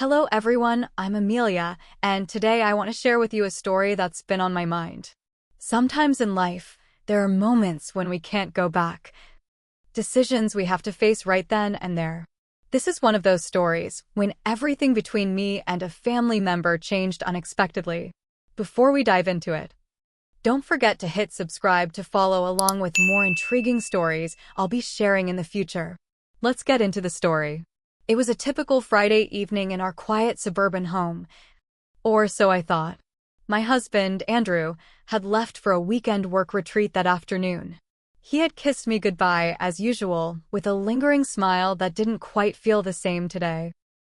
Hello everyone, I'm Amelia, and today I want to share with you a story that's been on my mind. Sometimes in life, there are moments when we can't go back. Decisions we have to face right then and there. This is one of those stories, when everything between me and a family member changed unexpectedly. Before we dive into it, don't forget to hit subscribe to follow along with more intriguing stories I'll be sharing in the future. Let's get into the story. It was a typical Friday evening in our quiet suburban home. Or so I thought. My husband, Andrew, had left for a weekend work retreat that afternoon. He had kissed me goodbye as usual, with a lingering smile that didn't quite feel the same today.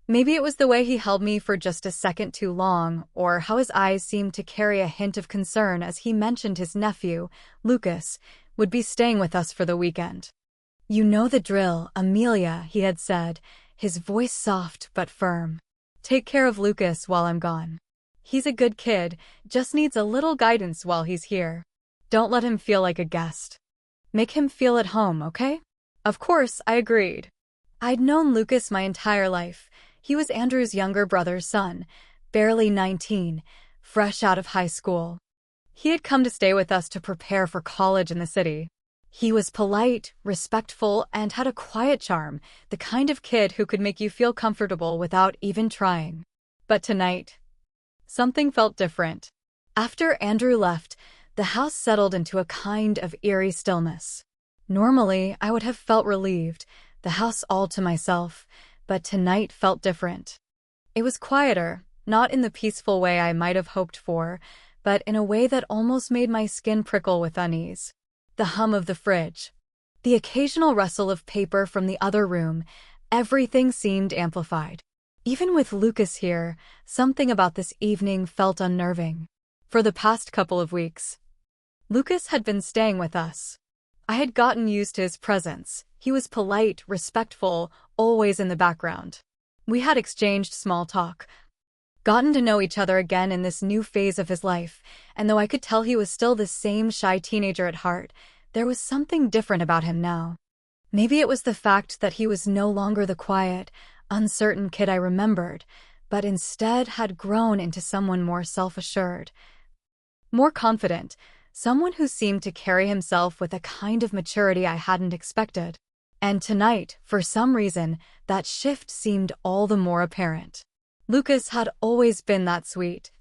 Maybe it was the way he held me for just a second too long, or how his eyes seemed to carry a hint of concern as he mentioned his nephew, Lucas, would be staying with us for the weekend. "You know the drill, Amelia," he had said, his voice soft but firm. "Take care of Lucas while I'm gone. He's a good kid, just needs a little guidance while he's here. Don't let him feel like a guest. Make him feel at home, okay?" Of course, I agreed. I'd known Lucas my entire life. He was Andrew's younger brother's son, barely 19, fresh out of high school. He had come to stay with us to prepare for college in the city. He was polite, respectful, and had a quiet charm, the kind of kid who could make you feel comfortable without even trying. But tonight, something felt different. After Andrew left, the house settled into a kind of eerie stillness. Normally, I would have felt relieved, the house all to myself, but tonight felt different. It was quieter, not in the peaceful way I might have hoped for, but in a way that almost made my skin prickle with unease. The hum of the fridge, the occasional rustle of paper from the other room, everything seemed amplified. Even with Lucas here, something about this evening felt unnerving. For the past couple of weeks, Lucas had been staying with us. I had gotten used to his presence. He was polite, respectful, always in the background. We had exchanged small talk, gotten to know each other again in this new phase of his life, and though I could tell he was still the same shy teenager at heart, there was something different about him now. Maybe it was the fact that he was no longer the quiet, uncertain kid I remembered, but instead had grown into someone more self-assured, more confident, someone who seemed to carry himself with a kind of maturity I hadn't expected. And tonight, for some reason, that shift seemed all the more apparent. Lucas had always been that sweet,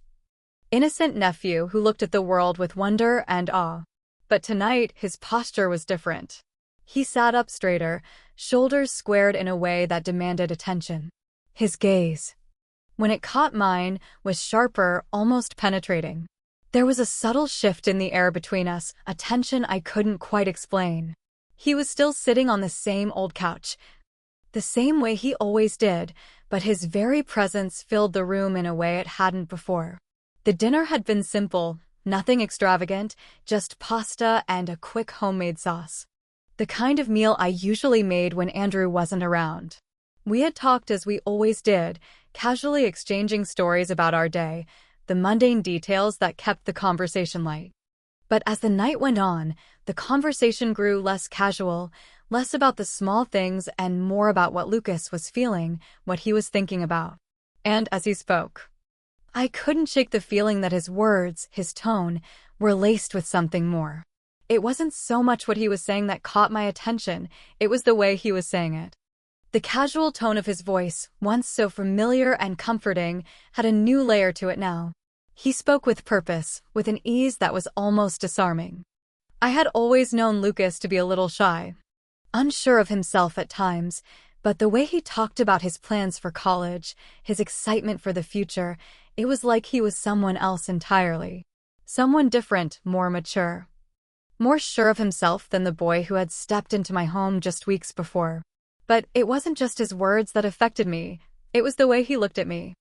innocent nephew who looked at the world with wonder and awe. But tonight, his posture was different. He sat up straighter, shoulders squared in a way that demanded attention. His gaze, when it caught mine, was sharper, almost penetrating. There was a subtle shift in the air between us, a tension I couldn't quite explain. He was still sitting on the same old couch, the same way he always did, but his very presence filled the room in a way it hadn't before. The dinner had been simple, nothing extravagant, just pasta and a quick homemade sauce. The kind of meal I usually made when Andrew wasn't around. We had talked as we always did, casually exchanging stories about our day, the mundane details that kept the conversation light. But as the night went on, the conversation grew less casual, less about the small things and more about what Lucas was feeling, what he was thinking about. And as he spoke, I couldn't shake the feeling that his words, his tone, were laced with something more. It wasn't so much what he was saying that caught my attention, it was the way he was saying it. The casual tone of his voice, once so familiar and comforting, had a new layer to it now. He spoke with purpose, with an ease that was almost disarming. I had always known Lucas to be a little shy, unsure of himself at times, but the way he talked about his plans for college, his excitement for the future, it was like he was someone else entirely. Someone different, more mature. More sure of himself than the boy who had stepped into my home just weeks before. But it wasn't just his words that affected me, it was the way he looked at me.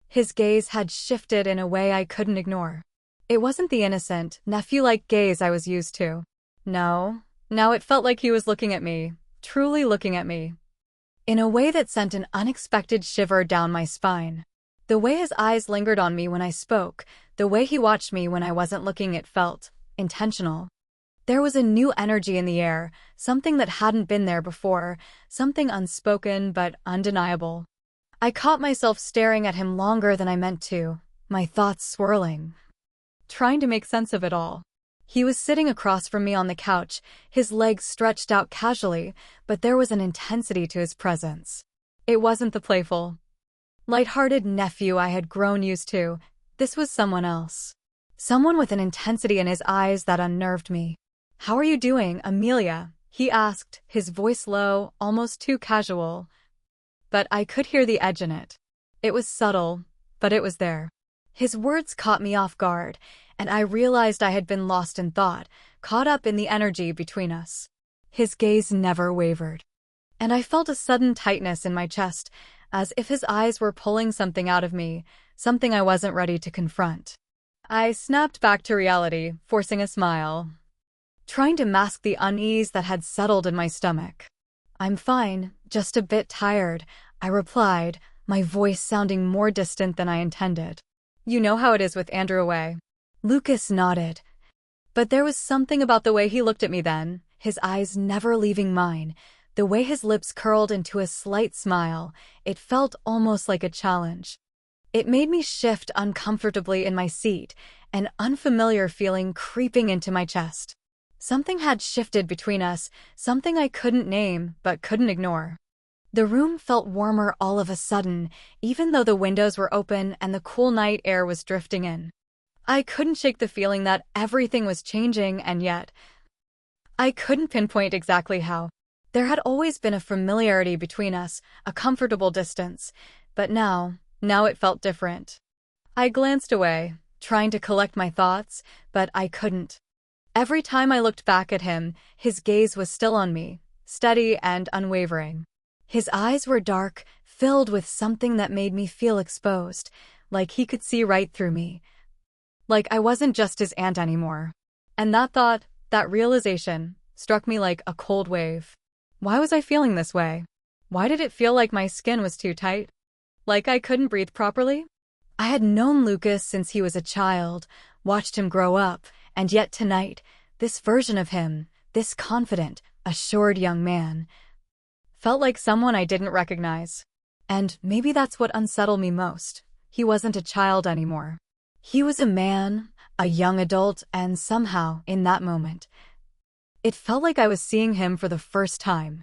His gaze had shifted in a way I couldn't ignore. It wasn't the innocent, nephew-like gaze I was used to. No, now it felt like he was looking at me, truly looking at me, in a way that sent an unexpected shiver down my spine. The way his eyes lingered on me when I spoke, the way he watched me when I wasn't looking, it felt intentional. There was a new energy in the air, something that hadn't been there before, something unspoken but undeniable. I caught myself staring at him longer than I meant to, my thoughts swirling, trying to make sense of it all. He was sitting across from me on the couch, his legs stretched out casually, but there was an intensity to his presence. It wasn't the playful, light-hearted nephew I had grown used to. This was someone else. Someone with an intensity in his eyes that unnerved me. "How are you doing, Amelia?" he asked, his voice low, almost too casual. But I could hear the edge in it. It was subtle, but it was there. His words caught me off guard, and I realized I had been lost in thought, caught up in the energy between us. His gaze never wavered, and I felt a sudden tightness in my chest, as if his eyes were pulling something out of me, something I wasn't ready to confront. I snapped back to reality, forcing a smile, trying to mask the unease that had settled in my stomach. "I'm fine, just a bit tired," I replied, my voice sounding more distant than I intended. "You know how it is with Andrew away." Lucas nodded. But there was something about the way he looked at me then, his eyes never leaving mine, the way his lips curled into a slight smile. It felt almost like a challenge. It made me shift uncomfortably in my seat, an unfamiliar feeling creeping into my chest. Something had shifted between us, something I couldn't name but couldn't ignore. The room felt warmer all of a sudden, even though the windows were open and the cool night air was drifting in. I couldn't shake the feeling that everything was changing, and yet I couldn't pinpoint exactly how. There had always been a familiarity between us, a comfortable distance, but now it felt different. I glanced away, trying to collect my thoughts, but I couldn't. Every time I looked back at him, his gaze was still on me, steady and unwavering. His eyes were dark, filled with something that made me feel exposed, like he could see right through me. Like I wasn't just his aunt anymore. And that thought, that realization, struck me like a cold wave. Why was I feeling this way? Why did it feel like my skin was too tight? Like I couldn't breathe properly? I had known Lucas since he was a child, watched him grow up, and yet tonight, this version of him, this confident, assured young man, felt like someone I didn't recognize. And maybe that's what unsettled me most. He wasn't a child anymore. He was a man, a young adult, and somehow, in that moment, it felt like I was seeing him for the first time.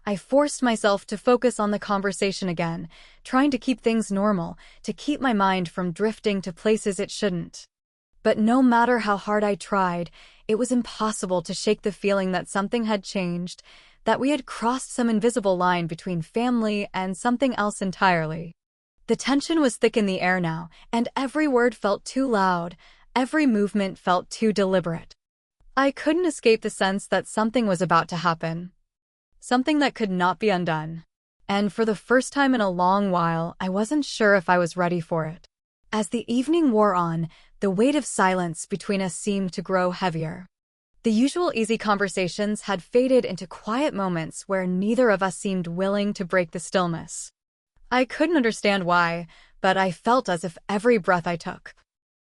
I forced myself to focus on the conversation again, trying to keep things normal, to keep my mind from drifting to places it shouldn't. But no matter how hard I tried, it was impossible to shake the feeling that something had changed, that we had crossed some invisible line between family and something else entirely. The tension was thick in the air now, and every word felt too loud, every movement felt too deliberate. I couldn't escape the sense that something was about to happen. Something that could not be undone. And for the first time in a long while, I wasn't sure if I was ready for it. As the evening wore on, the weight of silence between us seemed to grow heavier. The usual easy conversations had faded into quiet moments where neither of us seemed willing to break the stillness. I couldn't understand why, but I felt as if every breath I took,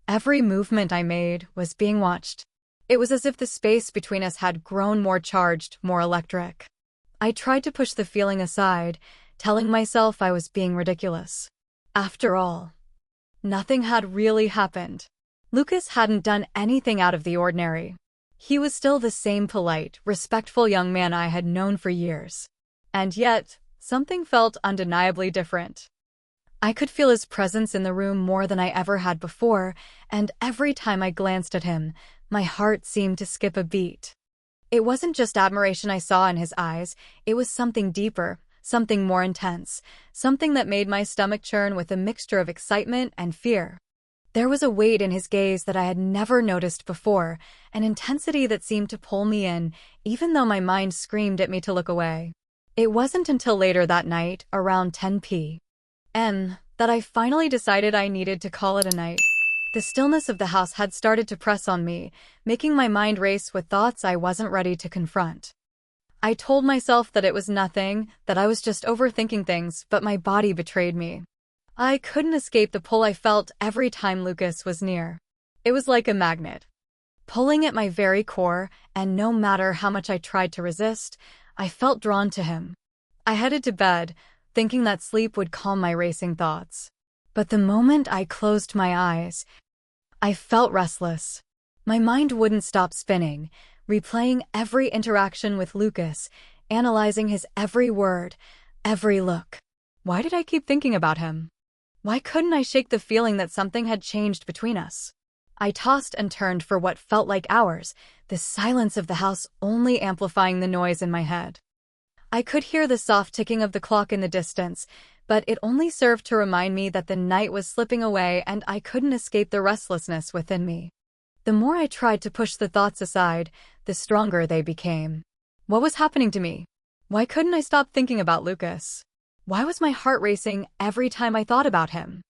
every movement I made, was being watched. It was as if the space between us had grown more charged, more electric. I tried to push the feeling aside, telling myself I was being ridiculous. After all, nothing had really happened. Lucas hadn't done anything out of the ordinary. He was still the same polite, respectful young man I had known for years. And yet, something felt undeniably different. I could feel his presence in the room more than I ever had before, and every time I glanced at him, my heart seemed to skip a beat. It wasn't just admiration I saw in his eyes, it was something deeper, something more intense, something that made my stomach churn with a mixture of excitement and fear. There was a weight in his gaze that I had never noticed before, an intensity that seemed to pull me in, even though my mind screamed at me to look away. It wasn't until later that night, around 10 p.m., that I finally decided I needed to call it a night. The stillness of the house had started to press on me, making my mind race with thoughts I wasn't ready to confront. I told myself that it was nothing, that I was just overthinking things, but my body betrayed me. I couldn't escape the pull I felt every time Lucas was near. It was like a magnet, pulling at my very core, and no matter how much I tried to resist, I felt drawn to him. I headed to bed, thinking that sleep would calm my racing thoughts. But the moment I closed my eyes, I felt restless. My mind wouldn't stop spinning, replaying every interaction with Lucas, analyzing his every word, every look. Why did I keep thinking about him? Why couldn't I shake the feeling that something had changed between us? I tossed and turned for what felt like hours, the silence of the house only amplifying the noise in my head. I could hear the soft ticking of the clock in the distance, but it only served to remind me that the night was slipping away and I couldn't escape the restlessness within me. The more I tried to push the thoughts aside, the stronger they became. What was happening to me? Why couldn't I stop thinking about Lucas? Why was my heart racing every time I thought about him?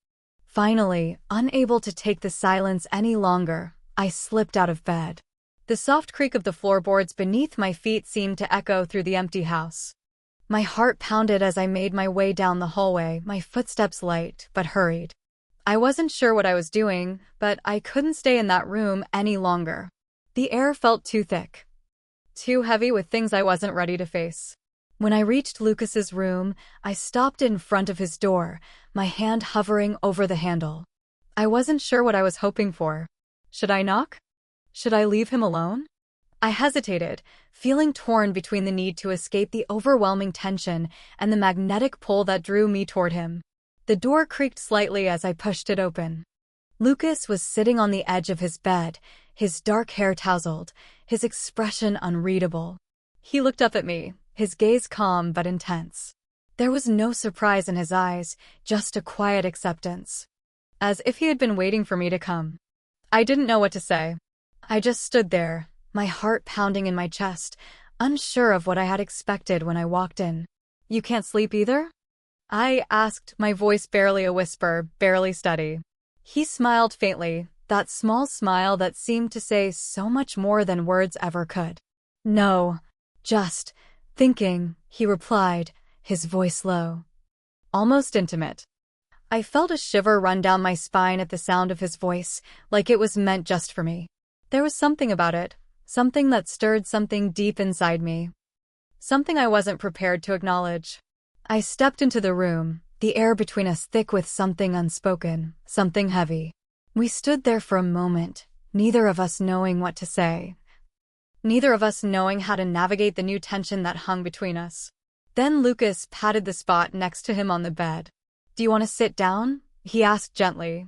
Finally, unable to take the silence any longer, I slipped out of bed. The soft creak of the floorboards beneath my feet seemed to echo through the empty house. My heart pounded as I made my way down the hallway, my footsteps light but hurried. I wasn't sure what I was doing, but I couldn't stay in that room any longer. The air felt too thick, too heavy with things I wasn't ready to face. When I reached Lucas's room, I stopped in front of his door, my hand hovering over the handle. I wasn't sure what I was hoping for. Should I knock? Should I leave him alone? I hesitated, feeling torn between the need to escape the overwhelming tension and the magnetic pull that drew me toward him. The door creaked slightly as I pushed it open. Lucas was sitting on the edge of his bed, his dark hair tousled, his expression unreadable. He looked up at me, his gaze calm but intense. There was no surprise in his eyes, just a quiet acceptance. As if he had been waiting for me to come. I didn't know what to say. I just stood there, my heart pounding in my chest, unsure of what I had expected when I walked in. "You can't sleep either?" I asked, my voice barely a whisper, barely steady. He smiled faintly, that small smile that seemed to say so much more than words ever could. "No, just thinking," he replied, his voice low, almost intimate. I felt a shiver run down my spine at the sound of his voice, like it was meant just for me. There was something about it, something that stirred something deep inside me. Something I wasn't prepared to acknowledge. I stepped into the room, the air between us thick with something unspoken, something heavy. We stood there for a moment, neither of us knowing what to say. Neither of us knowing how to navigate the new tension that hung between us. Then Lucas patted the spot next to him on the bed. "Do you want to sit down?" he asked gently.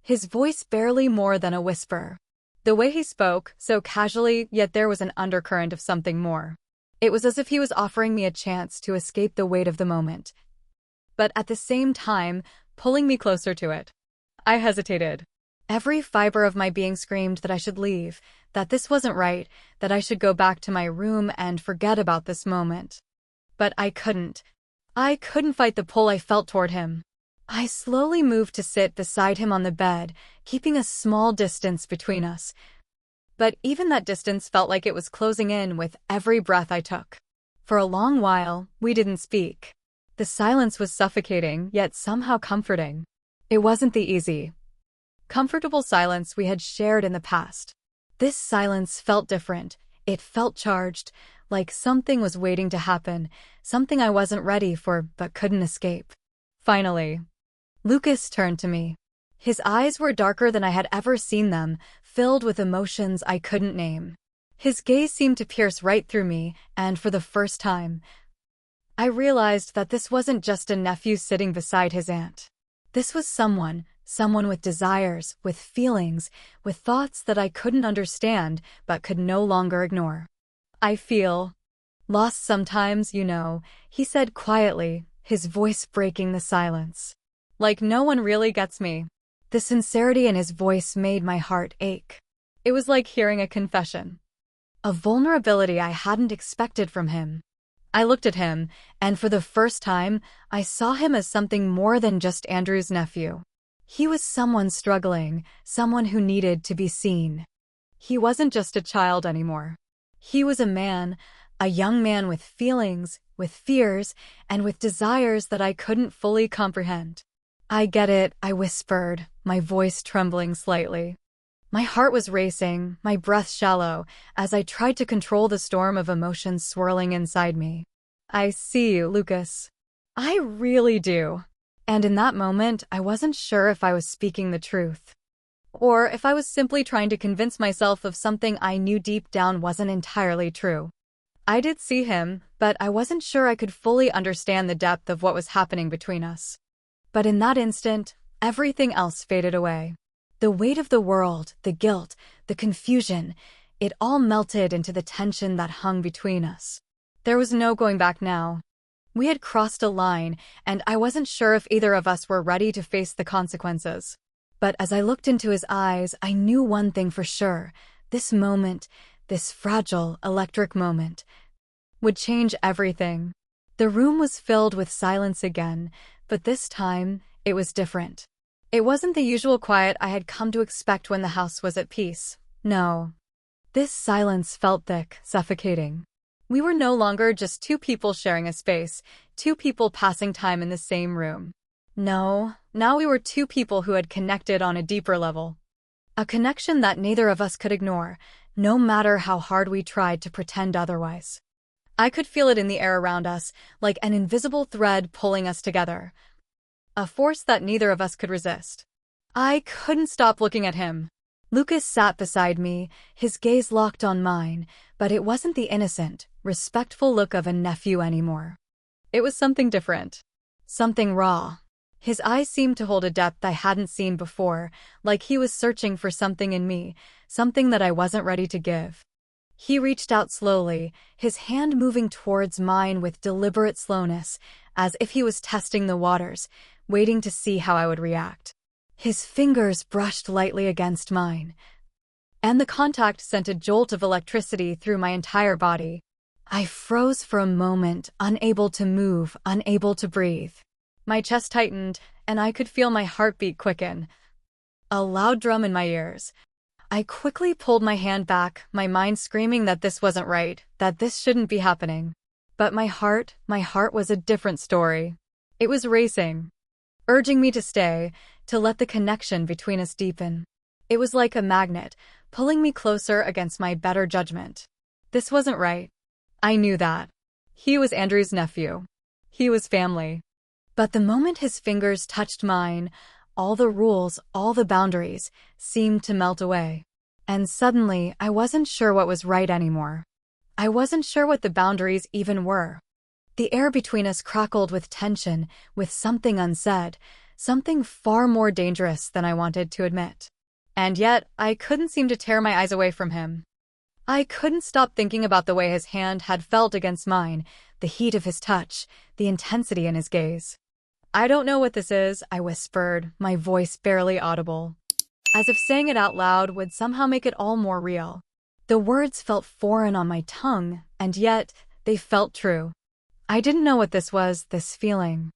His voice barely more than a whisper. The way he spoke, so casually, yet there was an undercurrent of something more. It was as if he was offering me a chance to escape the weight of the moment, but at the same time, pulling me closer to it. I hesitated. Every fiber of my being screamed that I should leave, that this wasn't right, that I should go back to my room and forget about this moment. But I couldn't. I couldn't fight the pull I felt toward him. I slowly moved to sit beside him on the bed, keeping a small distance between us. But even that distance felt like it was closing in with every breath I took. For a long while, we didn't speak. The silence was suffocating, yet somehow comforting. It wasn't the easy, comfortable silence we had shared in the past. This silence felt different. It felt charged, like something was waiting to happen, something I wasn't ready for but couldn't escape. Finally, Lucas turned to me. His eyes were darker than I had ever seen them, filled with emotions I couldn't name. His gaze seemed to pierce right through me, and for the first time, I realized that this wasn't just a nephew sitting beside his aunt. This was someone with desires, with feelings, with thoughts that I couldn't understand but could no longer ignore. "I feel lost sometimes, you know," he said quietly, his voice breaking the silence. Like no one really gets me. The sincerity in his voice made my heart ache. It was like hearing a confession. A vulnerability I hadn't expected from him. I looked at him, and for the first time, I saw him as something more than just Andrew's nephew. He was someone struggling, someone who needed to be seen. He wasn't just a child anymore. He was a man, a young man with feelings, with fears, and with desires that I couldn't fully comprehend. "I get it," I whispered, my voice trembling slightly. My heart was racing, my breath shallow, as I tried to control the storm of emotions swirling inside me. "I see, Lucas. I really do. And in that moment, I wasn't sure if I was speaking the truth, or if I was simply trying to convince myself of something I knew deep down wasn't entirely true. I did see him, but I wasn't sure I could fully understand the depth of what was happening between us. But in that instant, everything else faded away. The weight of the world, the guilt, the confusion, it all melted into the tension that hung between us. There was no going back now. We had crossed a line, and I wasn't sure if either of us were ready to face the consequences. But as I looked into his eyes, I knew one thing for sure. This moment, this fragile, electric moment, would change everything. The room was filled with silence again, but this time, it was different. It wasn't the usual quiet I had come to expect when the house was at peace. No. This silence felt thick, suffocating. We were no longer just two people sharing a space, two people passing time in the same room. No, now we were two people who had connected on a deeper level. A connection that neither of us could ignore, no matter how hard we tried to pretend otherwise. I could feel it in the air around us, like an invisible thread pulling us together. A force that neither of us could resist. I couldn't stop looking at him. Lucas sat beside me, his gaze locked on mine, but it wasn't the innocent, respectful look of a nephew anymore. It was something different. Something raw. His eyes seemed to hold a depth I hadn't seen before, like he was searching for something in me, something that I wasn't ready to give. He reached out slowly, his hand moving towards mine with deliberate slowness, as if he was testing the waters, waiting to see how I would react. His fingers brushed lightly against mine, and the contact sent a jolt of electricity through my entire body. I froze for a moment, unable to move, unable to breathe. My chest tightened, and I could feel my heartbeat quicken. A loud drum in my ears. I quickly pulled my hand back, my mind screaming that this wasn't right, that this shouldn't be happening. But my heart was a different story. It was racing, urging me to stay, to let the connection between us deepen. It was like a magnet, pulling me closer against my better judgment. This wasn't right. I knew that. He was Andrew's nephew. He was family. But the moment his fingers touched mine, all the rules, all the boundaries, seemed to melt away. And suddenly, I wasn't sure what was right anymore. I wasn't sure what the boundaries even were. The air between us crackled with tension, with something unsaid, something far more dangerous than I wanted to admit. And yet, I couldn't seem to tear my eyes away from him. I couldn't stop thinking about the way his hand had felt against mine, the heat of his touch, the intensity in his gaze. "I don't know what this is," I whispered, my voice barely audible, as if saying it out loud would somehow make it all more real. The words felt foreign on my tongue, and yet, they felt true. I didn't know what this was, this feeling.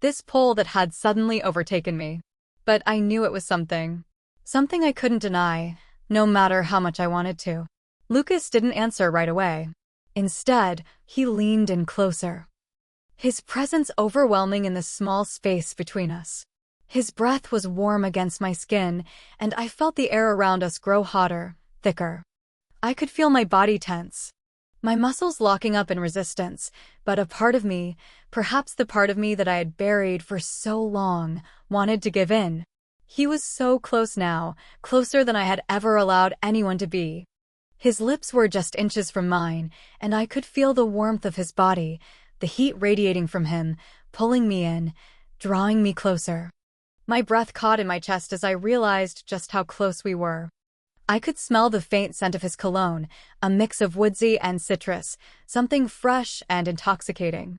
This pull that had suddenly overtaken me. But I knew it was something. Something I couldn't deny, no matter how much I wanted to. Lucas didn't answer right away. Instead, he leaned in closer. His presence overwhelming in the small space between us. His breath was warm against my skin, and I felt the air around us grow hotter, thicker. I could feel my body tense, my muscles locking up in resistance, but a part of me, perhaps the part of me that I had buried for so long, wanted to give in. He was so close now, closer than I had ever allowed anyone to be. His lips were just inches from mine, and I could feel the warmth of his body, the heat radiating from him, pulling me in, drawing me closer. My breath caught in my chest as I realized just how close we were. I could smell the faint scent of his cologne, a mix of woodsy and citrus, something fresh and intoxicating.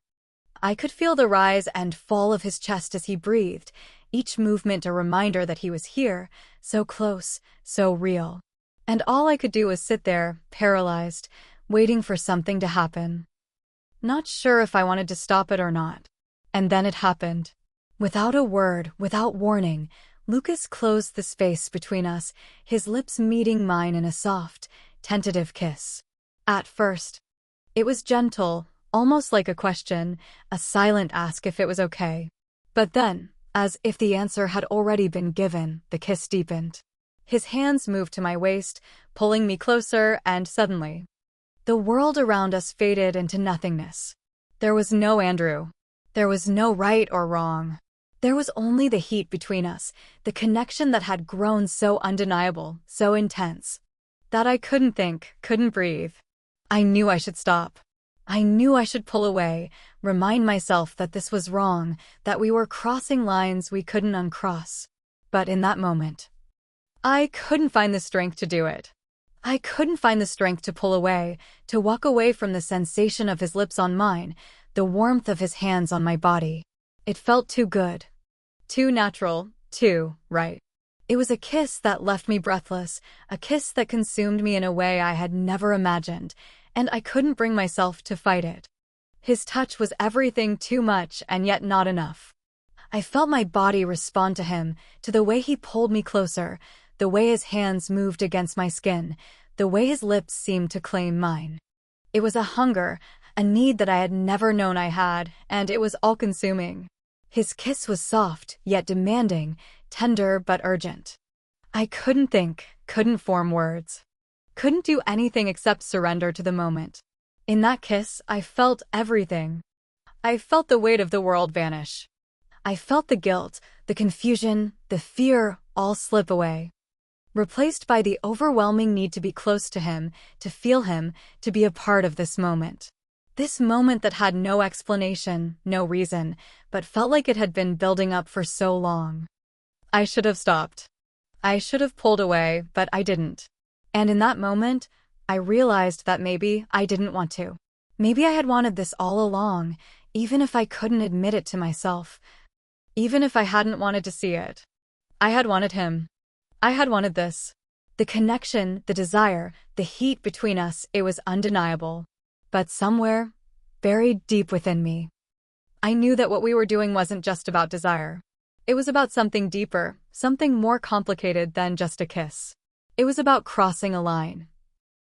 I could feel the rise and fall of his chest as he breathed, each movement a reminder that he was here, so close, so real. And all I could do was sit there, paralyzed, waiting for something to happen. Not sure if I wanted to stop it or not. And then it happened. Without a word, without warning, Lucas closed the space between us, his lips meeting mine in a soft, tentative kiss. At first, it was gentle, almost like a question, a silent ask if it was okay. But then, as if the answer had already been given, the kiss deepened. His hands moved to my waist, pulling me closer, and suddenly, the world around us faded into nothingness. There was no Andrew. There was no right or wrong. There was only the heat between us, the connection that had grown so undeniable, so intense, that I couldn't think, couldn't breathe. I knew I should stop. I knew I should pull away, remind myself that this was wrong, that we were crossing lines we couldn't uncross. But in that moment, I couldn't find the strength to do it. I couldn't find the strength to pull away, to walk away from the sensation of his lips on mine, the warmth of his hands on my body. It felt too good. Too natural, too right. It was a kiss that left me breathless, a kiss that consumed me in a way I had never imagined, and I couldn't bring myself to fight it. His touch was everything, too much and yet not enough. I felt my body respond to him, to the way he pulled me closer, the way his hands moved against my skin, the way his lips seemed to claim mine. It was a hunger, a need that I had never known I had, and it was all-consuming. His kiss was soft, yet demanding, tender but urgent. I couldn't think, couldn't form words. Couldn't do anything except surrender to the moment. In that kiss, I felt everything. I felt the weight of the world vanish. I felt the guilt, the confusion, the fear all slip away, replaced by the overwhelming need to be close to him, to feel him, to be a part of this moment. This moment that had no explanation, no reason, but felt like it had been building up for so long. I should have stopped. I should have pulled away, but I didn't. And in that moment, I realized that maybe I didn't want to. Maybe I had wanted this all along, even if I couldn't admit it to myself. Even if I hadn't wanted to see it. I had wanted him. I had wanted this. The connection, the desire, the heat between us, it was undeniable. But somewhere, buried deep within me, I knew that what we were doing wasn't just about desire. It was about something deeper, something more complicated than just a kiss. It was about crossing a line.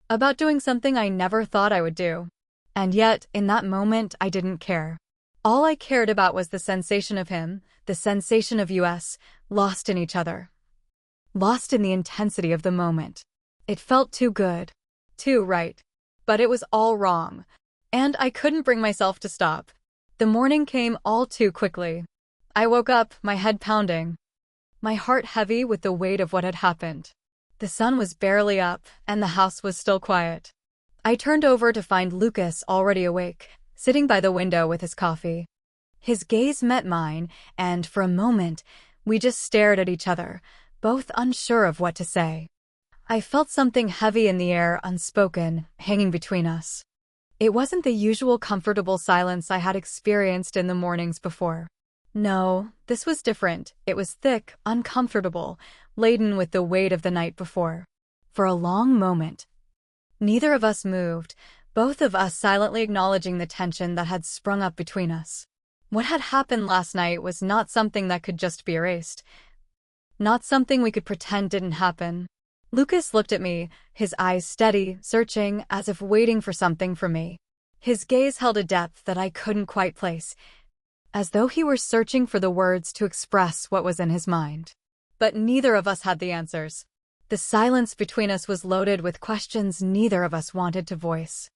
About doing something I never thought I would do. And yet, in that moment, I didn't care. All I cared about was the sensation of him, the sensation of us, lost in each other. Lost in the intensity of the moment. It felt too good. Too right. But it was all wrong. And I couldn't bring myself to stop. The morning came all too quickly. I woke up, my head pounding. My heart heavy with the weight of what had happened. The sun was barely up, and the house was still quiet. I turned over to find Lucas already awake, sitting by the window with his coffee. His gaze met mine, and for a moment, we just stared at each other, both unsure of what to say. I felt something heavy in the air, unspoken, hanging between us. It wasn't the usual comfortable silence I had experienced in the mornings before. No, this was different. It was thick, uncomfortable, laden with the weight of the night before. For a long moment, neither of us moved, both of us silently acknowledging the tension that had sprung up between us. What had happened last night was not something that could just be erased. Not something we could pretend didn't happen. Lucas looked at me, his eyes steady, searching, as if waiting for something from me. His gaze held a depth that I couldn't quite place, as though he were searching for the words to express what was in his mind. But neither of us had the answers. The silence between us was loaded with questions neither of us wanted to voice.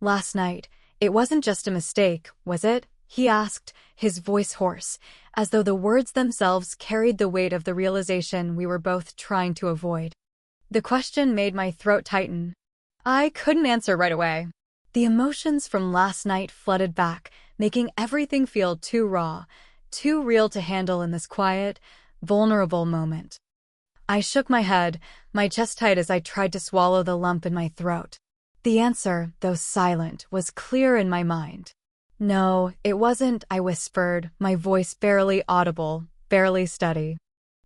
Last night, it wasn't just a mistake, was it? He asked, his voice hoarse, as though the words themselves carried the weight of the realization we were both trying to avoid. The question made my throat tighten. I couldn't answer right away. The emotions from last night flooded back, making everything feel too raw, too real to handle in this quiet, vulnerable moment. I shook my head, my chest tight as I tried to swallow the lump in my throat. The answer, though silent, was clear in my mind. No, it wasn't, I whispered, my voice barely audible, barely steady.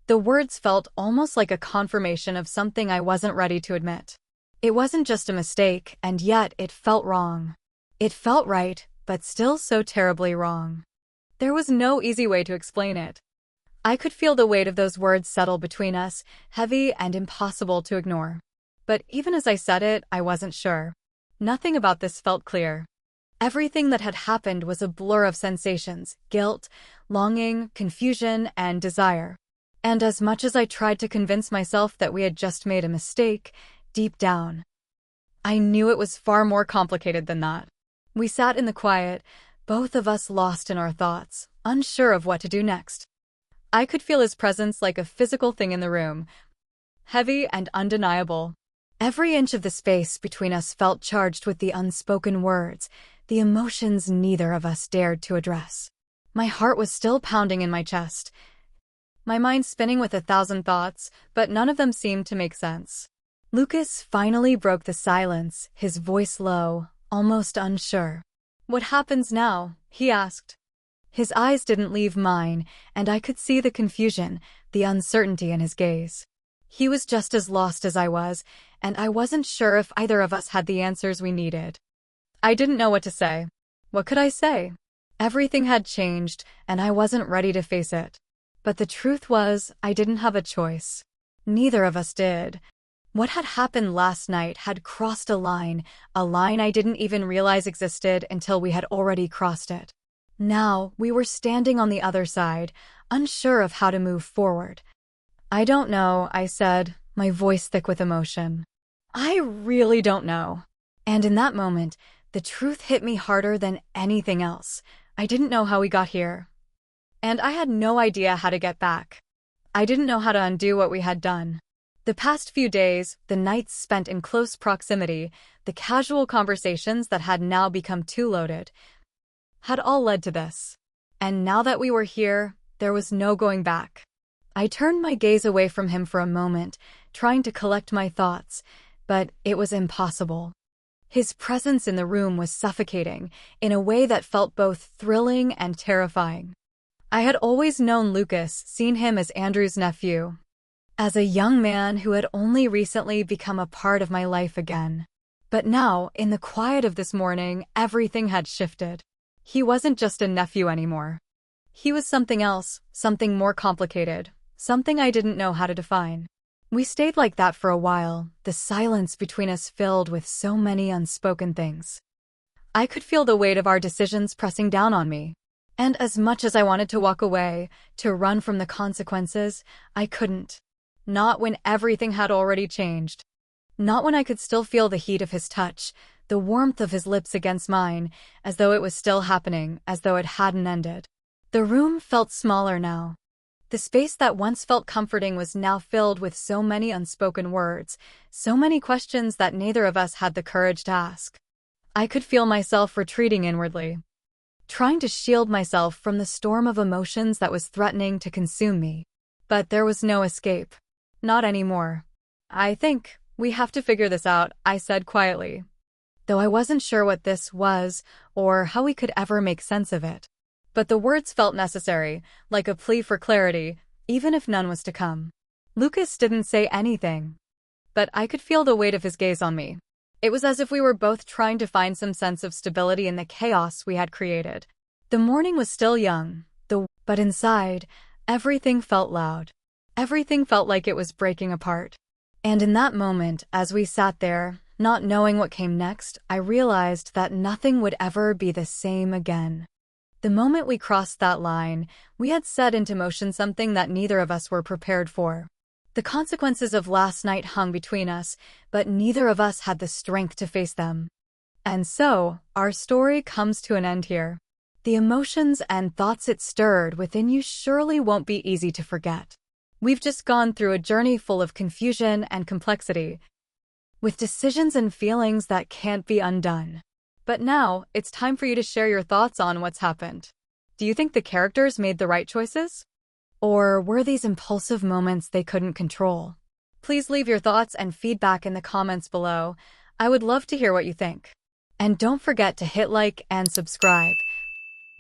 The words felt almost like a confirmation of something I wasn't ready to admit. It wasn't just a mistake, and yet it felt wrong. It felt right, but still so terribly wrong. There was no easy way to explain it. I could feel the weight of those words settle between us, heavy and impossible to ignore. But even as I said it, I wasn't sure. Nothing about this felt clear. Everything that had happened was a blur of sensations, guilt, longing, confusion, and desire. And as much as I tried to convince myself that we had just made a mistake, deep down, I knew it was far more complicated than that. We sat in the quiet, both of us lost in our thoughts, unsure of what to do next. I could feel his presence like a physical thing in the room, heavy and undeniable. Every inch of the space between us felt charged with the unspoken words, the emotions neither of us dared to address. My heart was still pounding in my chest, my mind spinning with 1,000 thoughts, but none of them seemed to make sense. Lucas finally broke the silence, his voice low, almost unsure. "What happens now?" he asked. His eyes didn't leave mine, and I could see the confusion, the uncertainty in his gaze. He was just as lost as I was, and I wasn't sure if either of us had the answers we needed. I didn't know what to say. What could I say? Everything had changed, and I wasn't ready to face it. But the truth was, I didn't have a choice. Neither of us did. What had happened last night had crossed a line I didn't even realize existed until we had already crossed it. Now, we were standing on the other side, unsure of how to move forward. "I don't know," I said, my voice thick with emotion. "I really don't know." And in that moment, the truth hit me harder than anything else. I didn't know how we got here. And I had no idea how to get back. I didn't know how to undo what we had done. The past few days, the nights spent in close proximity, the casual conversations that had now become too loaded, had all led to this. And now that we were here, there was no going back. I turned my gaze away from him for a moment, trying to collect my thoughts, but it was impossible. His presence in the room was suffocating, in a way that felt both thrilling and terrifying. I had always known Lucas, seen him as Andrew's nephew, as a young man who had only recently become a part of my life again. But now, in the quiet of this morning, everything had shifted. He wasn't just a nephew anymore. He was something else, something more complicated, something I didn't know how to define. We stayed like that for a while, the silence between us filled with so many unspoken things. I could feel the weight of our decisions pressing down on me. And as much as I wanted to walk away, to run from the consequences, I couldn't. Not when everything had already changed. Not when I could still feel the heat of his touch, the warmth of his lips against mine, as though it was still happening, as though it hadn't ended. The room felt smaller now. The space that once felt comforting was now filled with so many unspoken words, so many questions that neither of us had the courage to ask. I could feel myself retreating inwardly, trying to shield myself from the storm of emotions that was threatening to consume me. But there was no escape. Not anymore. "I think we have to figure this out," I said quietly, though I wasn't sure what this was or how we could ever make sense of it. But the words felt necessary, like a plea for clarity, even if none was to come. Lucas didn't say anything, but I could feel the weight of his gaze on me. It was as if we were both trying to find some sense of stability in the chaos we had created. The morning was still young, but inside, everything felt loud. Everything felt like it was breaking apart. And in that moment, as we sat there, not knowing what came next, I realized that nothing would ever be the same again. The moment we crossed that line, we had set into motion something that neither of us were prepared for. The consequences of last night hung between us, but neither of us had the strength to face them. And so, our story comes to an end here. The emotions and thoughts it stirred within you surely won't be easy to forget. We've just gone through a journey full of confusion and complexity, with decisions and feelings that can't be undone. But now, it's time for you to share your thoughts on what's happened. Do you think the characters made the right choices? Or were these impulsive moments they couldn't control? Please leave your thoughts and feedback in the comments below. I would love to hear what you think. And don't forget to hit like and subscribe,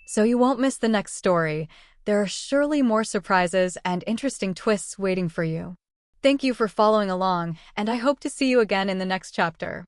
so you won't miss the next story. There are surely more surprises and interesting twists waiting for you. Thank you for following along, and I hope to see you again in the next chapter.